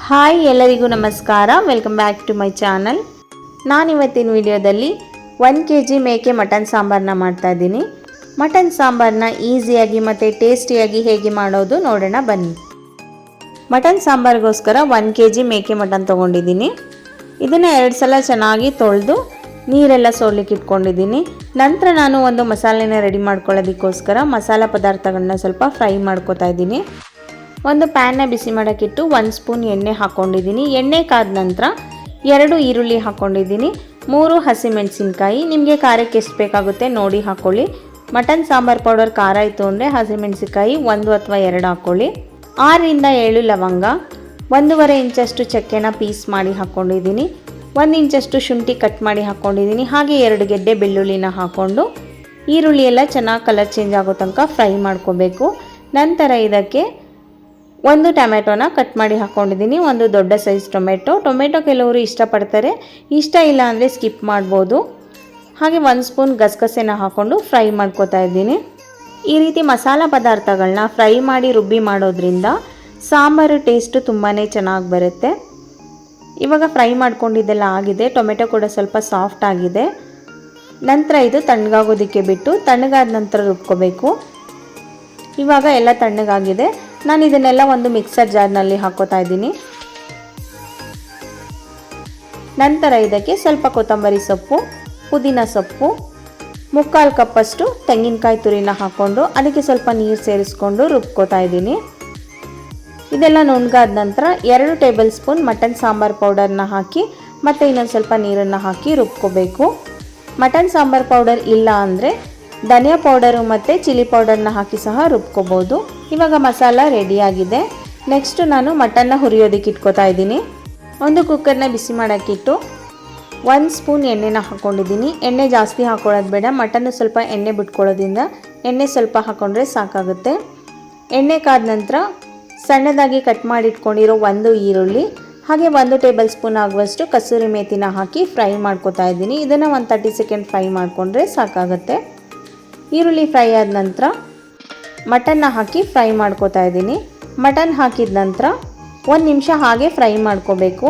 Hi ಎಲ್ಲರಿಗೂ ನಮಸ್ಕಾರ. Welcome back to my channel. ನಾನಿವತ್ತಿನ ವಿಡಿಯೋದಲ್ಲಿ 1 kg ಮೇಕೆ ಮಟನ್ ಸಾಂಬಾರನ್ನ ಮಾಡ್ತಾ ಇದ್ದೀನಿ. ಮಟನ್ ಸಾಂಬಾರನ್ನ ಈಸಿಯಾಗಿ ಮತ್ತು ಟೇಸ್ಟಿಯಾಗಿ ಹೇಗೆ ಮಾಡೋದು ನೋಡೋಣ ಬನ್ನಿ. ಮಟನ್ ಸಾಂಬಾರಿಗೋಸ್ಕರ 1 kg ಮೇಕೆ ಮಟನ್ ತೊಗೊಂಡಿದ್ದೀನಿ. ಇದನ್ನು 2 ಸಲ ಚೆನ್ನಾಗಿ ತೊಳೆದು ನೀರೆಲ್ಲ ಸೋರ್ಲಿಕ್ಕೆ ಇಟ್ಕೊಂಡಿದ್ದೀನಿ. ನಂತರ ನಾನು ಒಂದು ಮಸಾಲೆನ ರೆಡಿ ಮಾಡ್ಕೊಳ್ಳೋದಕ್ಕೋಸ್ಕರ ಮಸಾಲ ಪದಾರ್ಥಗಳನ್ನ ಸ್ವಲ್ಪ ಫ್ರೈ ಮಾಡ್ಕೊತಾ ಇದ್ದೀನಿ. ಒಂದು ಪ್ಯಾನ್ನ ಬಿಸಿ ಮಾಡೋಕ್ಕಿಟ್ಟು 1 ಸ್ಪೂನ್ ಎಣ್ಣೆ ಹಾಕ್ಕೊಂಡಿದ್ದೀನಿ. ಎಣ್ಣೆ ಕಾದ ನಂತರ 2 ಈರುಳ್ಳಿ ಹಾಕ್ಕೊಂಡಿದ್ದೀನಿ, 3 ಹಸಿಮೆಣಸಿನ್ಕಾಯಿ. ನಿಮಗೆ ಖಾರಕ್ಕೆ ಎಷ್ಟು ಬೇಕಾಗುತ್ತೆ ನೋಡಿ ಹಾಕ್ಕೊಳ್ಳಿ. ಮಟನ್ ಸಾಂಬಾರ್ ಪೌಡರ್ ಖಾರ ಇತ್ತು ಅಂದರೆ ಹಸಿಮೆಣಸಿನ್ಕಾಯಿ 1 ಅಥವಾ 2 ಹಾಕ್ಕೊಳ್ಳಿ. 6 ರಿಂದ 7 ಲವಂಗ, 1.5 ಇಂಚಷ್ಟು ಚಕ್ಕೆನ ಪೀಸ್ ಮಾಡಿ ಹಾಕ್ಕೊಂಡಿದ್ದೀನಿ. 1 ಇಂಚಷ್ಟು ಶುಂಠಿ ಕಟ್ ಮಾಡಿ ಹಾಕ್ಕೊಂಡಿದ್ದೀನಿ. ಹಾಗೆ 2 ಗೆಡ್ಡೆ ಬೆಳ್ಳುಳ್ಳಿನ ಹಾಕ್ಕೊಂಡು ಈರುಳ್ಳಿ ಎಲ್ಲ ಚೆನ್ನಾಗಿ ಕಲರ್ ಚೇಂಜ್ ಆಗೋ ತನಕ ಫ್ರೈ ಮಾಡ್ಕೋಬೇಕು. ನಂತರ ಇದಕ್ಕೆ 1 ಟೊಮೆಟೊನ ಕಟ್ ಮಾಡಿ ಹಾಕ್ಕೊಂಡಿದ್ದೀನಿ. ಒಂದು ದೊಡ್ಡ ಸೈಜ್ ಟೊಮೆಟೊ ಕೆಲವರು ಇಷ್ಟಪಡ್ತಾರೆ, ಇಷ್ಟ ಇಲ್ಲ ಅಂದರೆ ಸ್ಕಿಪ್ ಮಾಡ್ಬೋದು. ಹಾಗೆ 1 ಸ್ಪೂನ್ ಗಸಗಸೆನ ಹಾಕ್ಕೊಂಡು ಫ್ರೈ ಮಾಡ್ಕೋತಾ ಇದ್ದೀನಿ. ಈ ರೀತಿ ಮಸಾಲ ಪದಾರ್ಥಗಳನ್ನ ಫ್ರೈ ಮಾಡಿ ರುಬ್ಬಿ ಮಾಡೋದ್ರಿಂದ ಸಾಂಬಾರು ಟೇಸ್ಟು ತುಂಬಾ ಚೆನ್ನಾಗಿ ಬರುತ್ತೆ. ಇವಾಗ ಫ್ರೈ ಮಾಡ್ಕೊಂಡಿದ್ದೆಲ್ಲ ಆಗಿದೆ. ಟೊಮೆಟೊ ಕೂಡ ಸ್ವಲ್ಪ ಸಾಫ್ಟ್ ಆಗಿದೆ. ನಂತರ ಇದು ತಣ್ಣಗಾಗೋದಕ್ಕೆ ಬಿಟ್ಟು ತಣ್ಣಗಾದ ನಂತರ ರುಬ್ಕೋಬೇಕು. ಇವಾಗ ಎಲ್ಲ ತಣ್ಣಗಾಗಿದೆ. ನಾನು ಇದನ್ನೆಲ್ಲ ಒಂದು ಮಿಕ್ಸರ್ ಜಾರ್ನಲ್ಲಿ ಹಾಕೋತಾ ಇದ್ದೀನಿ. ನಂತರ ಇದಕ್ಕೆ ಸ್ವಲ್ಪ ಕೊತ್ತಂಬರಿ ಸೊಪ್ಪು, ಪುದೀನ ಸೊಪ್ಪು, 3/4 ಕಪ್ಪಷ್ಟು ತೆಂಗಿನಕಾಯಿ ತುರಿನ ಹಾಕ್ಕೊಂಡು ಅದಕ್ಕೆ ಸ್ವಲ್ಪ ನೀರು ಸೇರಿಸ್ಕೊಂಡು ರುಬ್ಕೋತಾ ಇದ್ದೀನಿ. ಇದೆಲ್ಲ ನುಣ್ಣಗಾದ ನಂತರ 2 ಟೇಬಲ್ ಸ್ಪೂನ್ ಮಟನ್ ಸಾಂಬಾರ್ ಪೌಡರ್ನ ಹಾಕಿ ಮತ್ತು ಇನ್ನೊಂದು ಸ್ವಲ್ಪ ನೀರನ್ನು ಹಾಕಿ ರುಬ್ಕೋಬೇಕು. ಮಟನ್ ಸಾಂಬಾರ್ ಪೌಡರ್ ಇಲ್ಲ ಅಂದರೆ ಧನಿಯಾ ಪೌಡರು ಮತ್ತು ಚಿಲ್ಲಿ ಪೌಡರ್ನ ಹಾಕಿ ಸಹ ರುಬ್ಕೋಬೋದು. ಇವಾಗ ಮಸಾಲ ರೆಡಿಯಾಗಿದೆ. ನೆಕ್ಸ್ಟು ನಾನು ಮಟನ್ನ ಹುರಿಯೋದಕ್ಕೆ ಇಟ್ಕೋತಾ ಇದ್ದೀನಿ. ಒಂದು ಕುಕ್ಕರ್ನ ಬಿಸಿ ಮಾಡೋಕ್ಕಿಟ್ಟು 1 ಸ್ಪೂನ್ ಎಣ್ಣೆನ ಹಾಕ್ಕೊಂಡಿದ್ದೀನಿ. ಎಣ್ಣೆ ಜಾಸ್ತಿ ಹಾಕ್ಕೊಳ್ಳೋದು ಬೇಡ, ಮಟನ್ನು ಸ್ವಲ್ಪ ಎಣ್ಣೆ ಬಿಟ್ಕೊಳ್ಳೋದ್ರಿಂದ ಎಣ್ಣೆ ಸ್ವಲ್ಪ ಹಾಕ್ಕೊಂಡ್ರೆ ಸಾಕಾಗುತ್ತೆ. ಎಣ್ಣೆ ಕಾದ ನಂತರ ಸಣ್ಣದಾಗಿ ಕಟ್ ಮಾಡಿ ಇಟ್ಕೊಂಡಿರೋ 1 ಈರುಳ್ಳಿ ಹಾಗೆ 1 ಟೇಬಲ್ ಸ್ಪೂನ್ ಆಗುವಷ್ಟು ಕಸೂರಿ ಮೇಥಿನ ಹಾಕಿ ಫ್ರೈ ಮಾಡ್ಕೋತಾ ಇದ್ದೀನಿ. ಇದನ್ನು ಒಂದು 30 ಸೆಕೆಂಡ್ ಫ್ರೈ ಮಾಡಿಕೊಂಡ್ರೆ ಸಾಕಾಗುತ್ತೆ. ಈರುಳ್ಳಿ ಫ್ರೈ ಆದ ನಂತರ ಮಟನ್ನ ಹಾಕಿ ಫ್ರೈ ಮಾಡ್ಕೋತಾ ಇದ್ದೀನಿ. ಮಟನ್ ಹಾಕಿದ ನಂತರ 1 ನಿಮಿಷ ಹಾಗೆ ಫ್ರೈ ಮಾಡ್ಕೋಬೇಕು.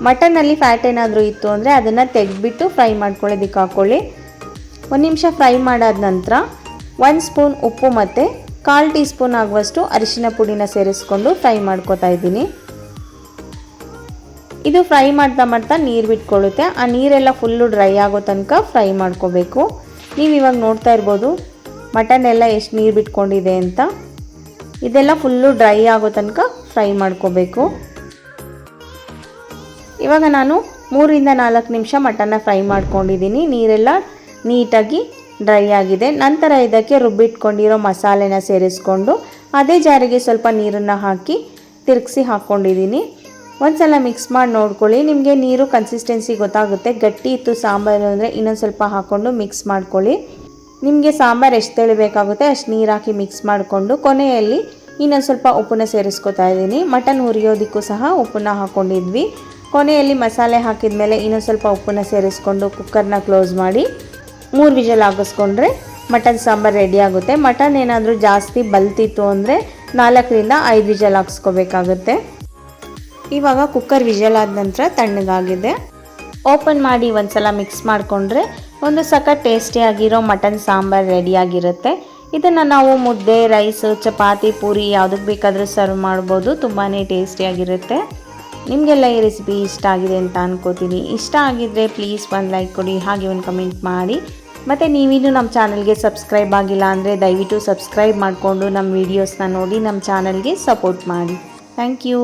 ಮಟನ್ನಲ್ಲಿ ಫ್ಯಾಟ್ ಏನಾದರೂ ಇತ್ತು ಅಂದರೆ ಅದನ್ನು ತೆಗೆದುಬಿಟ್ಟು ಫ್ರೈ ಮಾಡ್ಕೊಳ್ಳೋದಕ್ಕೆ ಹಾಕ್ಕೊಳ್ಳಿ. 1 ನಿಮಿಷ ಫ್ರೈ ಮಾಡಾದ ನಂತರ 1 ಸ್ಪೂನ್ ಉಪ್ಪು ಮತ್ತು 1/4 ಟೀ ಸ್ಪೂನ್ ಆಗುವಷ್ಟು ಅರಿಶಿನ ಪುಡಿನ ಸೇರಿಸ್ಕೊಂಡು ಫ್ರೈ ಮಾಡ್ಕೋತಾ ಇದ್ದೀನಿ. ಇದು ಫ್ರೈ ಮಾಡ್ತಾ ನೀರು ಬಿಟ್ಕೊಳ್ಳುತ್ತೆ. ಆ ನೀರೆಲ್ಲ ಫುಲ್ಲು ಡ್ರೈ ಆಗೋ ತನಕ ಫ್ರೈ ಮಾಡ್ಕೋಬೇಕು. ನೀವು ಇವಾಗ ನೋಡ್ತಾ ಇರ್ಬೋದು ಮಟನ್ ಎಲ್ಲ ಎಷ್ಟು ನೀರು ಬಿಟ್ಕೊಂಡಿದೆ ಅಂತ. ಇದೆಲ್ಲ ಫುಲ್ಲು ಡ್ರೈ ಆಗೋ ತನಕ ಫ್ರೈ ಮಾಡ್ಕೋಬೇಕು. ಇವಾಗ ನಾನು 3 ರಿಂದ 4 ನಿಮಿಷ ಮಟನ್ನ ಫ್ರೈ ಮಾಡ್ಕೊಂಡಿದ್ದೀನಿ. ನೀರೆಲ್ಲ ನೀಟಾಗಿ ಡ್ರೈ ಆಗಿದೆ. ನಂತರ ಇದಕ್ಕೆ ರುಬ್ಬಿಟ್ಕೊಂಡಿರೋ ಮಸಾಲೆನ ಸೇರಿಸ್ಕೊಂಡು ಅದೇ ಜಾರಿಗೆ ಸ್ವಲ್ಪ ನೀರನ್ನು ಹಾಕಿ ತಿರುಗಿಸಿ ಹಾಕ್ಕೊಂಡಿದ್ದೀನಿ. ಒಂದು ಸಲ ಮಿಕ್ಸ್ ಮಾಡಿ ನೋಡ್ಕೊಳ್ಳಿ. ನಿಮಗೆ ನೀರು ಕನ್ಸಿಸ್ಟೆನ್ಸಿ ಗೊತ್ತಾಗುತ್ತೆ. ಗಟ್ಟಿ ಇತ್ತು ಸಾಂಬಾರು ಅಂದರೆ ಇನ್ನೊಂದು ಸ್ವಲ್ಪ ಹಾಕ್ಕೊಂಡು ಮಿಕ್ಸ್ ಮಾಡ್ಕೊಳ್ಳಿ. ನಿಮಗೆ ಸಾಂಬಾರು ಎಷ್ಟು ತೆಳಿಬೇಕಾಗುತ್ತೆ ಅಷ್ಟು ನೀರು ಹಾಕಿ ಮಿಕ್ಸ್ ಮಾಡಿಕೊಂಡು ಕೊನೆಯಲ್ಲಿ ಇನ್ನೊಂದು ಸ್ವಲ್ಪ ಉಪ್ಪನ್ನ ಸೇರಿಸ್ಕೊತಾ ಇದ್ದೀನಿ. ಮಟನ್ ಹುರಿಯೋದಕ್ಕೂ ಸಹ ಉಪ್ಪನ್ನ ಹಾಕ್ಕೊಂಡಿದ್ವಿ. ಕೊನೆಯಲ್ಲಿ ಮಸಾಲೆ ಹಾಕಿದ ಮೇಲೆ ಇನ್ನೊಂದು ಸ್ವಲ್ಪ ಉಪ್ಪನ್ನ ಸೇರಿಸ್ಕೊಂಡು ಕುಕ್ಕರ್ನ ಕ್ಲೋಸ್ ಮಾಡಿ 3 ವಿಷಲ್ ಹಾಕಿಸ್ಕೊಂಡ್ರೆ ಮಟನ್ ಸಾಂಬಾರು ರೆಡಿ ಆಗುತ್ತೆ. ಮಟನ್ ಏನಾದರೂ ಜಾಸ್ತಿ ಬಲ್ತಿತ್ತು ಅಂದರೆ 4 ರಿಂದ 5 ವಿಷಲ್ ಹಾಕ್ಸ್ಕೋಬೇಕಾಗುತ್ತೆ. ಇವಾಗ ಕುಕ್ಕರ್ ವಿಷಲ್ ಆದ ನಂತರ ತಣ್ಣಗಾಗಿದೆ. ಓಪನ್ ಮಾಡಿ ಒಂದು ಸಲ ಮಿಕ್ಸ್ ಮಾಡಿಕೊಂಡ್ರೆ ಒಂದು ಸಖತ್ ಟೇಸ್ಟಿಯಾಗಿರೋ ಮಟನ್ ಸಾಂಬಾರು ರೆಡಿಯಾಗಿರುತ್ತೆ. ಇದನ್ನು ನಾವು ಮುದ್ದೆ, ರೈಸು, ಚಪಾತಿ, ಪೂರಿ ಯಾವುದಕ್ಕೆ ಬೇಕಾದರೂ ಸರ್ವ್ ಮಾಡ್ಬೋದು. ತುಂಬಾ ಟೇಸ್ಟಿಯಾಗಿರುತ್ತೆ. ನಿಮಗೆಲ್ಲ ಈ ರೆಸಿಪಿ ಇಷ್ಟ ಆಗಿದೆ ಅಂತ ಅನ್ಕೋತೀನಿ. ಇಷ್ಟ ಆಗಿದ್ದರೆ ಪ್ಲೀಸ್ ಒಂದು ಲೈಕ್ ಕೊಡಿ, ಹಾಗೆ ಒಂದು ಕಮೆಂಟ್ ಮಾಡಿ. ಮತ್ತು ನೀವಿನ್ನೂ ನಮ್ಮ ಚಾನಲ್ಗೆ ಸಬ್ಸ್ಕ್ರೈಬ್ ಆಗಿಲ್ಲ ಅಂದರೆ ದಯವಿಟ್ಟು ಸಬ್ಸ್ಕ್ರೈಬ್ ಮಾಡಿಕೊಂಡು ನಮ್ಮ ವೀಡಿಯೋಸ್ನ ನೋಡಿ ನಮ್ಮ ಚಾನಲ್ಗೆ ಸಪೋರ್ಟ್ ಮಾಡಿ. Thank you.